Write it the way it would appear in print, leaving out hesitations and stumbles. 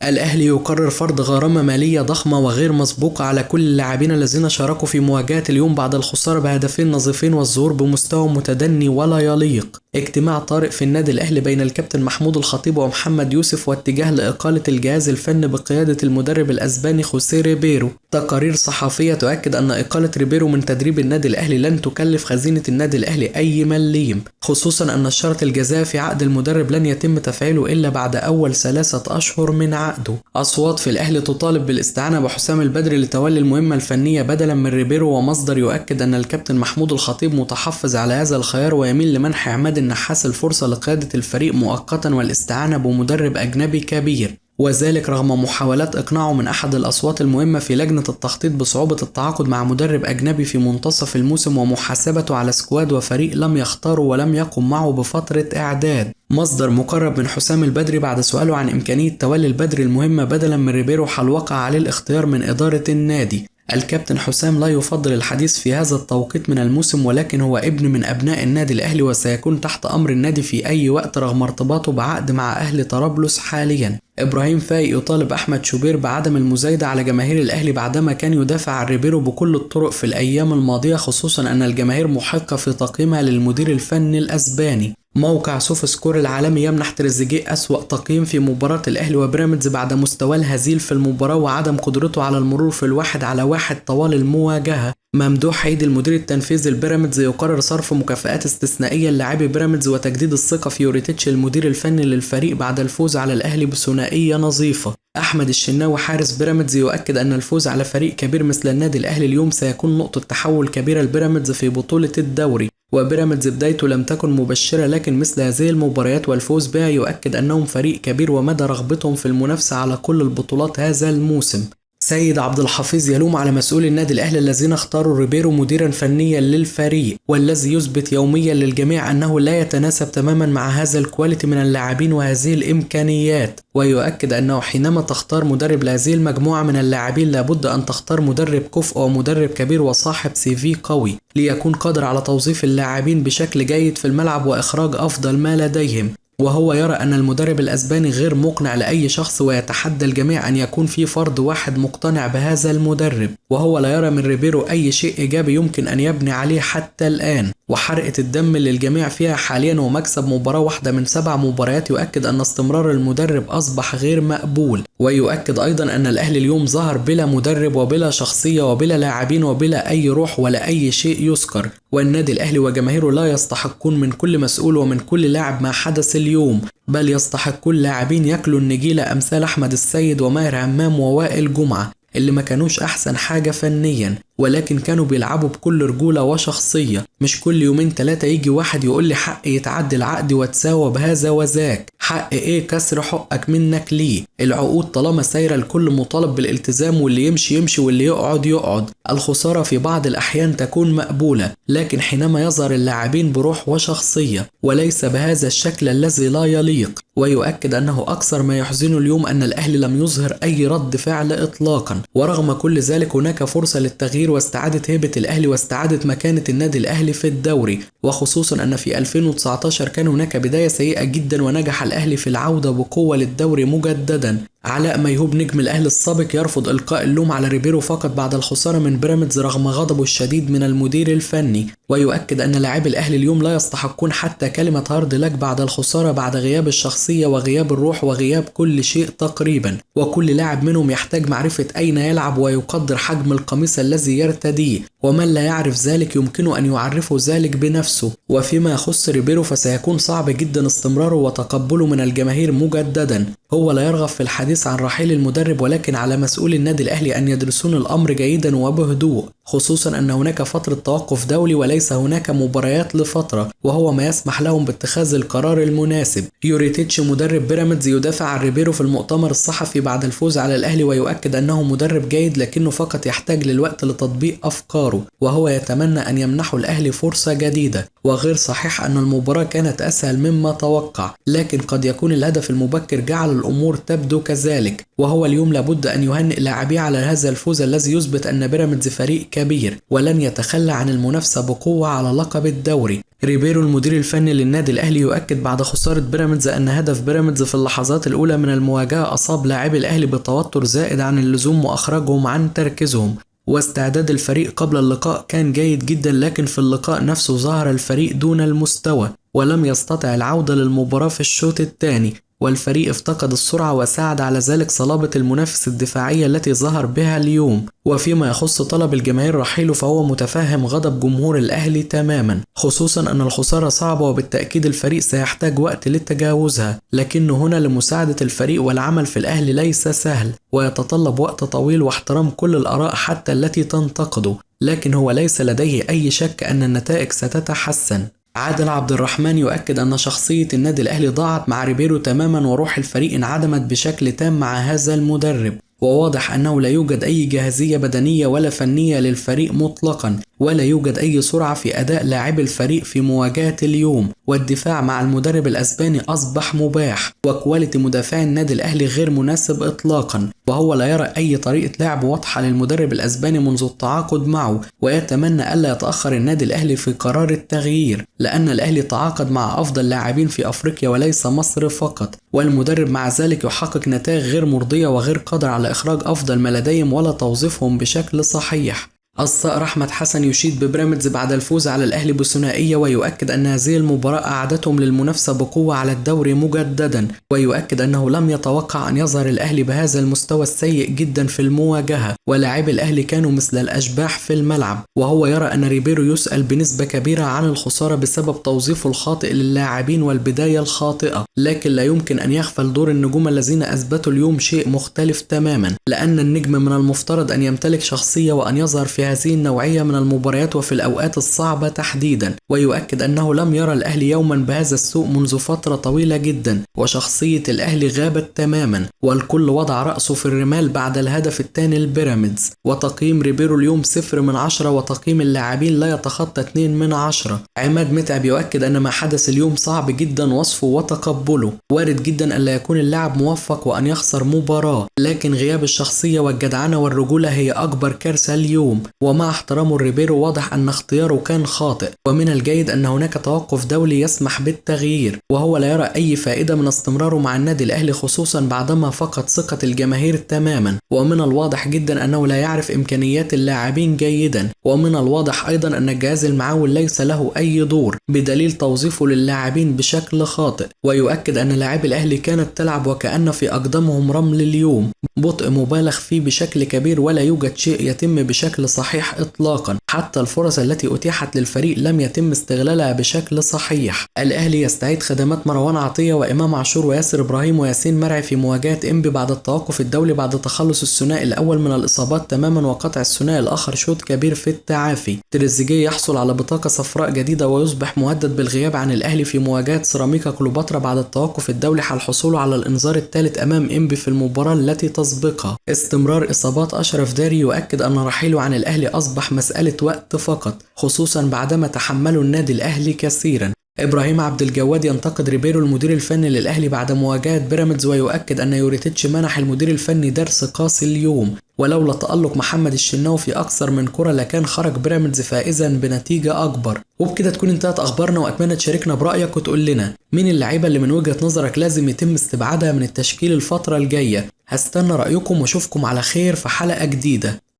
الأهلي يقرر فرض غرامة مالية ضخمة وغير مسبوقة على كل اللاعبين الذين شاركوا في مواجهة اليوم بعد الخسارة بهدفين نظيفين والظهور بمستوى متدني ولا يليق. اجتماع طارئ في النادي الأهلي بين الكابتن محمود الخطيب ومحمد يوسف واتجاه لإقالة الجهاز الفني بقيادة المدرب الأسباني خوسيه ريبيرو. تقارير صحفية تؤكد أن إقالة ريبيرو من تدريب النادي الأهلي لن تكلف خزينة النادي الأهلي أي مليم، خصوصا أن الشرط الجزائي في عقد المدرب لن يتم تفعيله إلا بعد أول 3 أشهر من عقده. أصوات في الأهلي تطالب بالاستعانة بحسام البدري لتولي المهمة الفنية بدلا من ريبيرو، ومصدر يؤكد أن الكابتن محمود الخطيب متحفظ على هذا الخيار ويميل لمنح عماد النحاس الفرصة لقيادة الفريق مؤقتا والاستعانة بمدرب أجنبي كبير، وذلك رغم محاولات إقناعه من أحد الأصوات المهمة في لجنة التخطيط بصعوبة التعاقد مع مدرب أجنبي في منتصف الموسم ومحاسبته على سكواد وفريق لم يختاره ولم يقم معه بفترة إعداد. مصدر مقرب من حسام البدري بعد سؤاله عن إمكانية تولي البدري المهمة بدلا من ريبيرو حال وقع عليه الاختيار من إدارة النادي. الكابتن حسام لا يفضل الحديث في هذا التوقيت من الموسم، ولكن هو ابن من أبناء النادي الأهلي وسيكون تحت أمر النادي في أي وقت رغم ارتباطه بعقد مع أهل طرابلس حاليا. إبراهيم فايق يطالب أحمد شوبير بعدم المزايدة على جماهير الأهلي بعدما كان يدافع عن ريبيرو بكل الطرق في الأيام الماضية، خصوصا أن الجماهير محقة في تقييمها للمدير الفني الأسباني. موقع سوف سكور العالمي يمنح تريزيجيه أسوأ تقييم في مباراة الأهلي وبيراميدز بعد مستواه الهزيل في المباراة وعدم قدرته على المرور في 1-على-1 طوال المواجهة. ممدوح عيد المدير التنفيذي لبيراميدز يقرر صرف مكافآت استثنائية للاعبي بيراميدز وتجديد الثقة في يوريتيتش المدير الفني للفريق بعد الفوز على الأهلي بثنائية نظيفة. أحمد الشناوي حارس بيراميدز يؤكد أن الفوز على فريق كبير مثل النادي الأهلي اليوم سيكون نقطة تحول كبيرة لبيراميدز في بطولة الدوري، وبيراميدز بدايته لم تكن مبشرة، لكن مثل هذه المباريات والفوز بها يؤكد أنهم فريق كبير ومدى رغبتهم في المنافسة على كل البطولات هذا الموسم. سيد عبد الحفيظ يلوم على مسؤولي النادي الأهلي الذين اختاروا ريبيرو مديرا فنيا للفريق، والذي يثبت يوميا للجميع أنه لا يتناسب تماما مع هذا الكواليتي من اللاعبين وهذه الإمكانيات، ويؤكد أنه حينما تختار مدرب لهذه المجموعة من اللاعبين لابد أن تختار مدرب كفء ومدرب كبير وصاحب CV قوي ليكون قادر على توظيف اللاعبين بشكل جيد في الملعب وإخراج أفضل ما لديهم. وهو يرى أن المدرب الأسباني غير مقنع لأي شخص ويتحدى الجميع أن يكون في فرد واحد مقتنع بهذا المدرب، وهو لا يرى من ريبيرو أي شيء إيجابي يمكن أن يبني عليه حتى الآن. وحرقة الدم اللي الجميع فيها حاليا ومكسب مباراة واحدة من 7 مباريات يؤكد أن استمرار المدرب أصبح غير مقبول. ويؤكد أيضا أن الأهلي اليوم ظهر بلا مدرب وبلا شخصية وبلا لاعبين وبلا أي روح ولا أي شيء يذكر، والنادي الأهلي وجماهيره لا يستحقون من كل مسؤول ومن كل لاعب ما حدث اليوم، بل يستحق اللاعبين ياكلوا النجيلة أمثال أحمد السيد وماهر همام ووائل جمعة اللي ما كانوش أحسن حاجة فنيا، ولكن كانوا بيلعبوا بكل رجولة وشخصية. مش كل 2-3 يجي واحد يقول لي حق يتعدل عقدي واتساوى بهذا وذاك، حق ايه كسر حقك منك ليه؟ العقود طالما سايرة الكل مطالب بالالتزام، واللي يمشي يمشي واللي يقعد يقعد. الخسارة في بعض الأحيان تكون مقبولة، لكن حينما يظهر اللاعبين بروح وشخصية وليس بهذا الشكل الذي لا يليق. ويؤكد أنه أكثر ما يحزن اليوم أن الأهلي لم يظهر أي رد فعل إطلاقا، ورغم كل ذلك هناك فرصة للتغيير واستعادة هيبة الأهلي واستعادة مكانة النادي الأهلي في الدوري، وخصوصا أن في 2019 كان هناك بداية سيئة جدا ونجح الأهلي في العودة بقوة للدوري مجددا. علاء ميهوب نجم الأهلي السابق يرفض إلقاء اللوم على ريبيرو فقط بعد الخسارة من بيراميدز رغم غضبه الشديد من المدير الفني، ويؤكد أن لاعبي الأهلي اليوم لا يستحقون حتى كلمة هارد لك بعد الخسارة بعد غياب الشخصية وغياب الروح وغياب كل شيء تقريبا، وكل لاعب منهم يحتاج معرفة أين يلعب ويقدر حجم القميص الذي يرتديه، ومن لا يعرف ذلك يمكنه أن يعرفه ذلك بنفسه. وفيما يخص ريبيرو فسيكون صعب جدا استمراره وتقبله من الجماهير مجددا. هو لا يرغب في الحديث عن رحيل المدرب، ولكن على مسؤول النادي الأهلي أن يدرسون الأمر جيدا وبهدوء، خصوصا أن هناك فترة توقف دولي وليس هناك مباريات لفترة، وهو ما يسمح لهم باتخاذ القرار المناسب. يوريتيتش مدرب بيراميدز يدافع عن ريبيرو في المؤتمر الصحفي بعد الفوز على الأهلي ويؤكد أنه مدرب جيد لكنه فقط يحتاج للوقت لتطبيق أفكاره، وهو يتمنى أن يمنحه الأهلي فرصة جديدة. وغير صحيح أن المباراة كانت أسهل مما توقع، لكن قد يكون الهدف المبكر جعل الأمور تبدو كذلك. وهو اليوم لابد أن يهنئ لاعبيه على هذا الفوز الذي يثبت أن بيراميدز فريق كبير ولن يتخلى عن المنافسة بقوة على لقب الدوري. ريبيرو المدير الفني للنادي الأهلي يؤكد بعد خسارة بيراميدز أن هدف بيراميدز في اللحظات الأولى من المواجهة أصاب لاعبي الأهلي بتوتر زائد عن اللزوم وأخرجهم عن تركيزهم. واستعداد الفريق قبل اللقاء كان جيد جدا، لكن في اللقاء نفسه ظهر الفريق دون المستوى ولم يستطع العودة للمباراة في الشوط الثاني، والفريق افتقد السرعة وساعد على ذلك صلابة المنافس الدفاعية التي ظهر بها اليوم. وفيما يخص طلب الجماهير رحيله فهو متفهم غضب جمهور الأهلي تماما، خصوصا أن الخسارة صعبة وبالتأكيد الفريق سيحتاج وقت لتجاوزها، لكن هنا لمساعدة الفريق والعمل في الأهلي ليس سهل ويتطلب وقت طويل واحترام كل الآراء حتى التي تنتقده، لكن هو ليس لديه أي شك أن النتائج ستتحسن. عادل عبد الرحمن يؤكد أن شخصية النادي الأهلي ضاعت مع ريبيرو تماما وروح الفريق انعدمت بشكل تام مع هذا المدرب، وواضح أنه لا يوجد أي جاهزية بدنية ولا فنية للفريق مطلقا، ولا يوجد أي سرعة في أداء لاعبي الفريق في مواجهة اليوم، والدفاع مع المدرب الأسباني أصبح مباح، وكواليتي مدافعي النادي الأهلي غير مناسب إطلاقا، وهو لا يرى أي طريقة لعب واضحة للمدرب الأسباني منذ التعاقد معه، ويتمنى ألا يتأخر النادي الأهلي في قرار التغيير، لأن الأهلي تعاقد مع أفضل لاعبين في أفريقيا وليس مصر فقط، والمدرب مع ذلك يحقق نتائج غير مرضية وغير قادر على إخراج أفضل ما لديهم ولا توظيفهم بشكل صحيح. الصقر أحمد حسن يشيد ببيراميدز بعد الفوز على الأهلي بثنائية، ويؤكد أن هذه المباراة أعادتهم للمنافسة بقوة على الدوري مجددا، ويؤكد أنه لم يتوقع أن يظهر الأهلي بهذا المستوى السيء جدا في المواجهة، ولاعبي الأهلي كانوا مثل الأشباح في الملعب، وهو يرى أن ريبيرو يسأل بنسبة كبيرة عن الخسارة بسبب توظيفه الخاطئ للاعبين والبداية الخاطئة، لكن لا يمكن أن يغفل دور النجوم الذين أثبتوا اليوم شيء مختلف تماما، لأن النجم من المفترض أن يمتلك شخصية وأن يظهر في هذه النوعية من المباريات وفي الأوقات الصعبة تحديدا. ويؤكد أنه لم يرى الأهلي يوما بهذا السوء منذ فترة طويلة جدا، وشخصية الأهلي غابت تماما، والكل وضع رأسه في الرمال بعد الهدف الثاني لبيراميدز. وتقييم ريبيرو اليوم 0/10، وتقييم اللاعبين لا يتخطى 2/10. عماد متعب يؤكد أن ما حدث اليوم صعب جدا وصفه وتقبله، وارد جدا أن لا يكون اللاعب موفق وأن يخسر مباراة، لكن غياب الشخصية والجدعنة والرجولة هي أكبر كارثة اليوم. ومع احترامه الريبيرو واضح أن اختياره كان خاطئ، ومن الجيد أن هناك توقف دولي يسمح بالتغيير، وهو لا يرى أي فائدة من استمراره مع النادي الأهلي خصوصا بعدما فقد ثقة الجماهير تماما، ومن الواضح جدا أنه لا يعرف إمكانيات اللاعبين جيدا، ومن الواضح أيضا أن الجهاز المعاون ليس له أي دور بدليل توظيفه للاعبين بشكل خاطئ. ويؤكد أن لاعبي الأهلي كانت تلعب وكأن في أقدامهم رمل اليوم، بطء مبالغ فيه بشكل كبير ولا يوجد شيء يتم بشكل صحيح إطلاقا، حتى الفرص التي أتيحت للفريق لم يتم استغلالها بشكل صحيح. الأهلي يستعيد خدمات مروان عطية وإمام عاشور وياسر إبراهيم وياسين مرعي في مواجهة إنبي بعد التوقف الدولي بعد تخلص الثنائي الأول من الإصابات تماما وقطع الثنائي الآخر شوط كبير في التعافي. تريزيجيه يحصل على بطاقة صفراء جديدة ويصبح مهدد بالغياب عن الأهلي في مواجهة سيراميكا كليوباترا بعد التوقف الدولي حال حصوله على الإنذار الثالث أمام إنبي في المباراة التي تسبقها. استمرار إصابات أشرف داري يؤكد أن رحيله عن الأهلي أصبح مسألة وقت فقط، خصوصا بعدما تحمله النادي الأهلي كثيرا. إبراهيم عبد الجواد ينتقد ريبيرو المدير الفني للأهلي بعد مواجهة بيراميدز، ويؤكد أن يوريتيتش منح المدير الفني درس قاسي اليوم، ولولا تألق محمد الشناوي في أكثر من كرة لكان خرج بيراميدز فائزا بنتيجة أكبر. وبكده تكون انتهت أخبارنا، وأتمنى تشاركنا برأيك وتقول لنا مين اللعيبة اللي من وجهة نظرك لازم يتم استبعادها من التشكيل الفترة الجاية. هستنى رأيكم واشوفكم على خير في حلقة جديدة.